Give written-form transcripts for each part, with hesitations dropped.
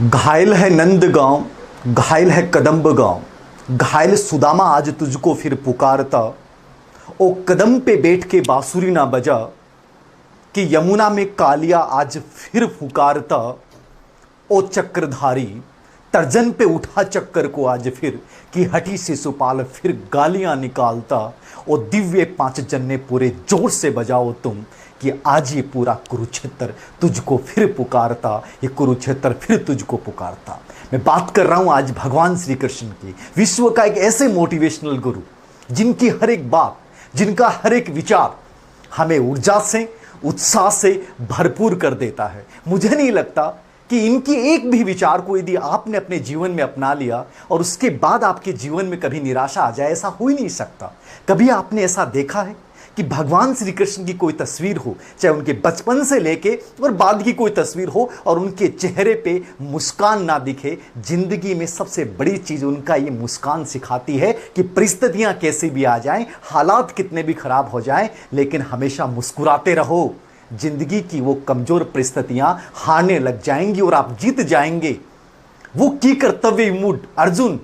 घायल है नंदगांव, घायल है कदम्ब गांव, घायल सुदामा आज तुझको फिर पुकारता। ओ कदम पे बैठ के बांसुरी ना बजा कि यमुना में कालिया आज फिर पुकारता। ओ चक्रधारी तर्जन पे उठा चक्कर को आज फिर कि हटी शिशुपाल फिर गालियां निकालता। ओ दिव्य पांच जन्ने पूरे जोर से बजाओ तुम कि आज ये पूरा कुरुक्षेत्र तुझको फिर पुकारता, ये कुरुक्षेत्र फिर तुझको पुकारता। मैं बात कर रहा हूं आज भगवान श्री कृष्ण की, विश्व का एक ऐसे मोटिवेशनल गुरु जिनकी हर एक बात, जिनका हर एक विचार हमें ऊर्जा से, उत्साह से भरपूर कर देता है। मुझे नहीं लगता कि इनकी एक भी विचार को यदि आपने अपने जीवन में अपना लिया और उसके बाद आपके जीवन में कभी निराशा आ जाए, ऐसा हो ही नहीं सकता। कभी आपने ऐसा देखा है कि भगवान श्री कृष्ण की कोई तस्वीर हो, चाहे उनके बचपन से लेके और बाद की कोई तस्वीर हो, और उनके चेहरे पे मुस्कान ना दिखे? जिंदगी में सबसे बड़ी चीज उनका ये मुस्कान सिखाती है कि परिस्थितियां कैसी भी आ जाएं, हालात कितने भी खराब हो जाएं, लेकिन हमेशा मुस्कुराते रहो। जिंदगी की वो कमजोर परिस्थितियां हारने लग जाएंगी और आप जीत जाएंगे। वो की कर्तव्य विमूढ़ अर्जुन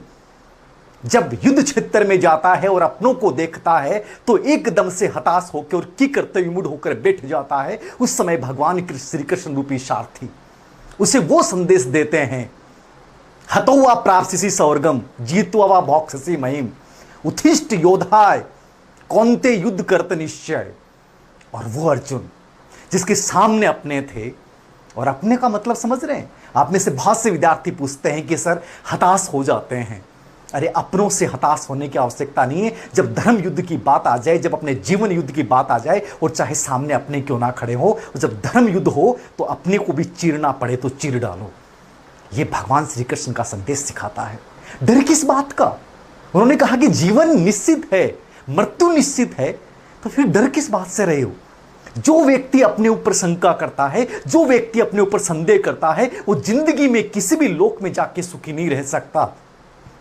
जब युद्ध क्षेत्र में जाता है और अपनों को देखता है तो एकदम से हताश होकर और की कर्तव्य विमूढ़ होकर बैठ जाता है। उस समय भगवान श्री कृष्ण रूपी सारथी उसे वो संदेश देते हैं, हतोवा प्राप्स्यसि स्वर्गम जीत्वा भोक्ष्यसि महीम, उत्तिष्ठ योद्धाय कौन्ते युद्ध कर्त निश्चय। और वो अर्जुन जिसके सामने अपने थे, और अपने का मतलब समझ रहे हैं? आप में से बहुत से विद्यार्थी पूछते हैं कि सर हताश हो जाते हैं। अरे अपनों से हताश होने की आवश्यकता नहीं है। जब धर्म युद्ध की बात आ जाए, जब अपने जीवन युद्ध की बात आ जाए, और चाहे सामने अपने क्यों ना खड़े हो, और जब धर्म युद्ध हो तो अपने को भी चीरना पड़े तो चीर डालो। ये भगवान श्री कृष्ण का संदेश सिखाता है। डर किस बात का? उन्होंने कहा कि जीवन निश्चित है, मृत्यु निश्चित है, तो फिर डर किस बात से रहे हो? जो व्यक्ति अपने ऊपर शंका करता है, जो व्यक्ति अपने ऊपर संदेह करता है, वो जिंदगी में किसी भी लोक में जाके सुखी नहीं रह सकता।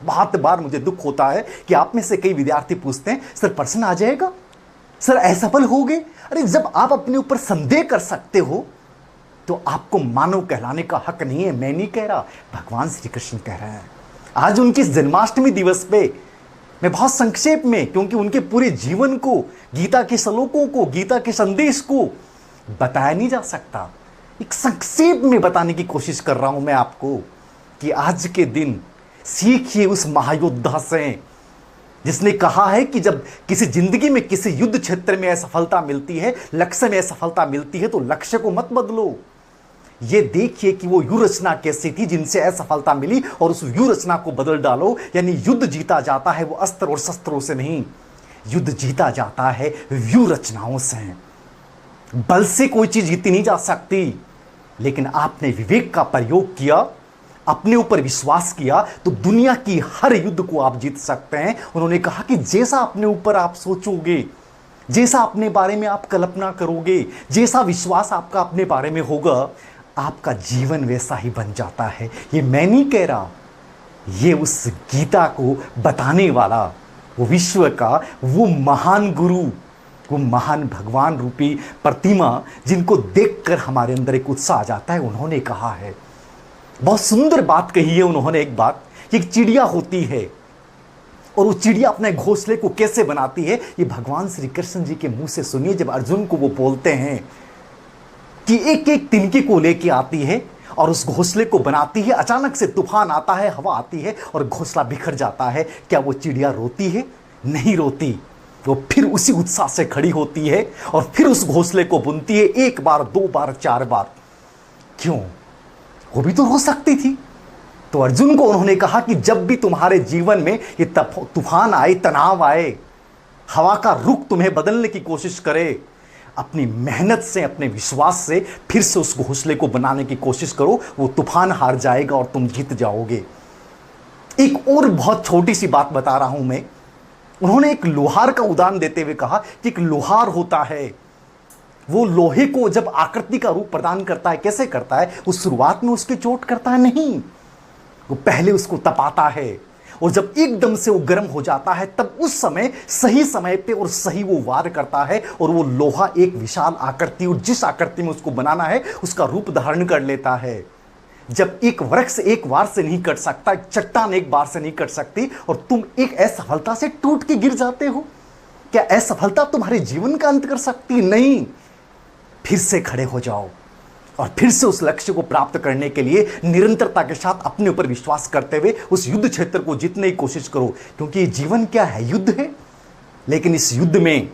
बहुत बार मुझे दुख होता है कि आप में से कई विद्यार्थी पूछते हैं, सर प्रश्न आ जाएगा, सर असफल हो गए। अरे जब आप अपने ऊपर संदेह कर सकते हो तो आपको मानव कहलाने का हक नहीं है। मैं नहीं कह रहा, भगवान श्री कृष्ण कह रहे हैं। आज उनकी जन्माष्टमी दिवस पे मैं बहुत संक्षेप में, क्योंकि उनके पूरे जीवन को, गीता के श्लोकों को, गीता के संदेश को बताया नहीं जा सकता, एक संक्षेप में बताने की कोशिश कर रहा हूं मैं आपको कि आज के दिन सीखिए उस महायोद्धा से जिसने कहा है कि जब किसी जिंदगी में किसी युद्ध क्षेत्र में असफलता मिलती है, लक्ष्य में असफलता मिलती है, तो लक्ष्य को मत बदलो। ये देखिए कि वो व्यू रचना कैसी थी जिनसे असफलता मिली, और उस व्यू रचना को बदल डालो। यानी युद्ध जीता जाता है वो अस्त्र और शस्त्रों से नहीं, युद्ध जीता जाता है व्यू रचनाओं से। बल से कोई चीज जीती नहीं जा सकती, लेकिन आपने विवेक का प्रयोग किया, अपने ऊपर विश्वास किया, तो दुनिया की हर युद्ध को आप जीत सकते हैं। उन्होंने कहा कि जैसा अपने ऊपर आप सोचोगे, जैसा अपने बारे में आप कल्पना करोगे, जैसा विश्वास आपका अपने बारे में होगा, आपका जीवन वैसा ही बन जाता है। ये मैं नहीं कह रहा, ये उस गीता को बताने वाला वो विश्व का वो महान गुरु, वो महान भगवान रूपी प्रतिमा जिनको देखकर हमारे अंदर एक उत्साह आ जाता है, उन्होंने कहा है। बहुत सुंदर बात कही है उन्होंने। एक बात, एक चिड़िया होती है और वो चिड़िया अपने घोंसले को कैसे बनाती है, ये भगवान श्री कृष्ण जी के मुंह से सुनिए। जब अर्जुन को वो बोलते हैं कि एक एक तिनके को लेके आती है और उस घोंसले को बनाती है, अचानक से तूफान आता है, हवा आती है और घोंसला बिखर जाता है, क्या वो चिड़िया रोती है? नहीं रोती। वो फिर उसी उत्साह से खड़ी होती है और फिर उस घोंसले को बुनती है, एक बार, दो बार, चार बार। क्यों? वो भी तो हो सकती थी। तो अर्जुन को उन्होंने कहा कि जब भी तुम्हारे जीवन में ये तूफान आए, तनाव आए, हवा का रुख तुम्हें बदलने की कोशिश करे, अपनी मेहनत से, अपने विश्वास से फिर से उस घोंसले को बनाने की कोशिश करो। वो तूफान हार जाएगा और तुम जीत जाओगे। एक और बहुत छोटी सी बात बता रहा हूं मैं। उन्होंने एक लोहार का उदाहरण देते हुए कहा कि एक लोहार होता है, वो लोहे को जब आकृति का रूप प्रदान करता है, कैसे करता है? वो शुरुआत में उसकी चोट करता है नहीं, वो पहले उसको तपाता है, और जब एकदम से वो गर्म हो जाता है तब उस समय सही समय पे और सही वो वार करता है, और वो लोहा एक विशाल आकृति, और जिस आकृति में उसको बनाना है उसका रूप धारण कर लेता है। जब एक वृक्ष एक वार से नहीं कट सकता, एक चट्टान एक बार से नहीं कट सकती, और तुम एक असफलता से टूट के गिर जाते हो, क्या असफलता तुम्हारे जीवन का अंत कर सकती? नहीं। फिर से खड़े हो जाओ और फिर से उस लक्ष्य को प्राप्त करने के लिए निरंतरता के साथ अपने ऊपर विश्वास करते हुए उस युद्ध क्षेत्र को जीतने की कोशिश करो, क्योंकि ये जीवन क्या है? युद्ध है। लेकिन इस युद्ध में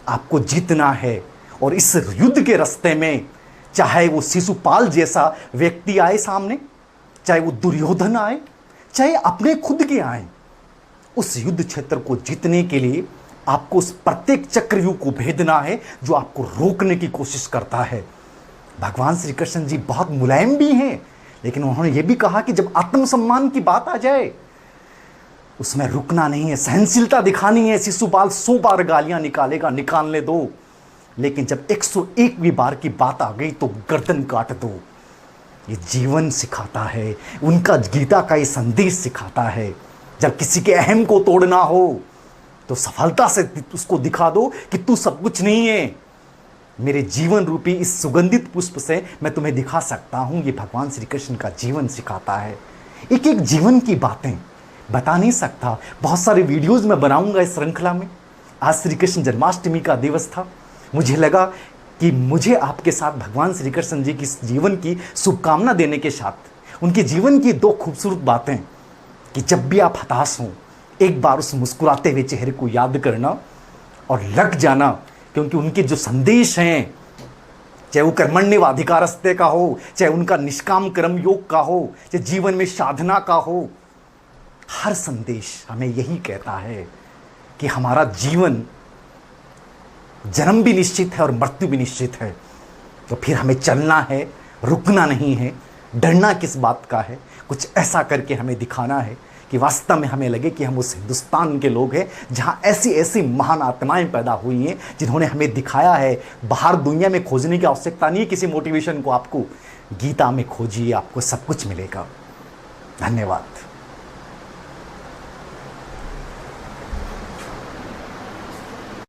आपको जीतना है, और इस युद्ध के रास्ते में चाहे वो शिशुपाल जैसा व्यक्ति आए सामने, चाहे वो दुर्योधन आए, चाहे अपने खुद के आए, उस युद्ध क्षेत्र को जीतने के लिए आपको उस प्रत्येक चक्रव्यूह को भेदना है जो आपको रोकने की कोशिश करता है। भगवान श्री कृष्ण जी बहुत मुलायम भी हैं, लेकिन उन्होंने ये भी कहा कि जब आत्मसम्मान की बात आ जाए उसमें रुकना नहीं है, सहनशीलता दिखानी है। शिशुपाल 100 बार गालियां निकालेगा, निकालने दो, लेकिन जब 101वीं बार की बात आ गई तो गर्दन काट दो। ये जीवन सिखाता है, उनका गीता का ये संदेश सिखाता है। जब किसी के अहम को तोड़ना हो तो सफलता से उसको दिखा दो कि तू सब कुछ नहीं है। मेरे जीवन रूपी इस सुगंधित पुष्प से मैं तुम्हें दिखा सकता हूं। ये भगवान श्री कृष्ण का जीवन सिखाता है। एक एक जीवन की बातें बता नहीं सकता, बहुत सारे वीडियोस मैं बनाऊंगा इस श्रृंखला में। आज श्री कृष्ण जन्माष्टमी का दिवस था, मुझे लगा कि मुझे आपके साथ भगवान श्री कृष्ण जी की जीवन की शुभकामना देने के साथ उनके जीवन की 2 खूबसूरत बातें, कि जब भी आप हताश हों एक बार उस मुस्कुराते हुए चेहरे को याद करना और लग जाना, क्योंकि उनके जो संदेश हैं, चाहे वो कर्मण्येवाधिकारस्ते का हो, चाहे उनका निष्काम कर्म योग का हो, चाहे जीवन में साधना का हो, हर संदेश हमें यही कहता है कि हमारा जीवन जन्म भी निश्चित है और मृत्यु भी निश्चित है। तो फिर हमें चलना है, रुकना नहीं है। डरना किस बात का है? कुछ ऐसा करके हमें दिखाना है कि वास्तव में हमें लगे कि हम उस हिंदुस्तान के लोग हैं जहां ऐसी ऐसी महान आत्माएं पैदा हुई हैं जिन्होंने हमें दिखाया है। बाहर दुनिया में खोजने की आवश्यकता नहीं है किसी मोटिवेशन को, आपको गीता में खोजिए, आपको सब कुछ मिलेगा। धन्यवाद।